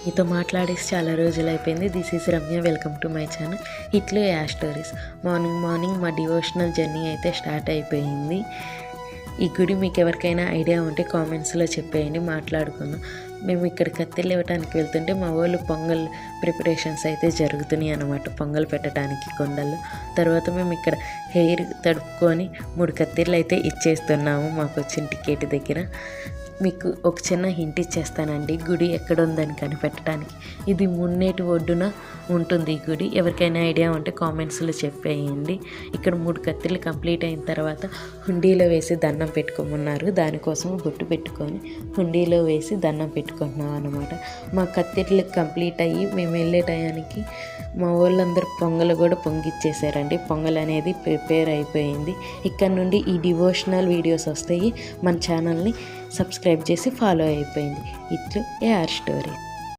మీతో మాట్లాడేసి చాలా రోజులు అయిపోయింది. This is Ramya, welcome to my channel ఇట్లు యా స్టోరీస్. మార్నింగ్ మా డివోషనల్ జర్నీ అయితే స్టార్ట్ అయిపోయింది. ఈ గుడి మీకు ఎవరికైనా ఐడియా ఉంటే కామెంట్స్లో చెప్పేయండి, మాట్లాడుకుందాం. మేము ఇక్కడ కత్తిలు ఇవ్వడానికి వెళ్తుంటే మా వాళ్ళు పొంగల్ ప్రిపరేషన్స్ అయితే జరుగుతున్నాయి అన్నమాట, పొంగల్ పెట్టడానికి కొండల్లో. తర్వాత మేము ఇక్కడ హెయిర్ తడుపుకొని 3 కత్తిర్లు అయితే ఇచ్చేస్తున్నాము మాకు వచ్చిన టికెట్ దగ్గర. మీకు ఒక చిన్న హింట్ ఇచ్చేస్తానండి, గుడి ఎక్కడ ఉందని కనిపెట్టడానికి. ఇది మున్నేటి ఒడ్డున ఉంటుంది ఈ గుడి. ఎవరికైనా ఐడియా ఉంటే కామెంట్స్లో చెప్పేయండి. ఇక్కడ 3 కత్తిర్లు కంప్లీట్ అయిన తర్వాత హుండీలో వేసి దండం పెట్టుకోమన్నారు. దానికోసం బొట్టు పెట్టుకొని హుండీలో వేసి దండం పెట్టుకుంటున్నాం అనమాట. మా కత్తిర్లు కంప్లీట్ అయ్యి మేము వెళ్ళే టయానికి మా వాళ్ళందరూ పొంగల్ కూడా పొంగిచ్చేసారండి. పొంగల్ అనేది ప్రిపేర్ అయిపోయింది. ఇక్కడ నుండి ఈ డివోషనల్ వీడియోస్ వస్తాయి. మన ఛానల్ని సబ్స్క్రైబ్ చేసి ఫాలో అయిపోయింది. ఇట్లు ఏఆర్ స్టోరీ.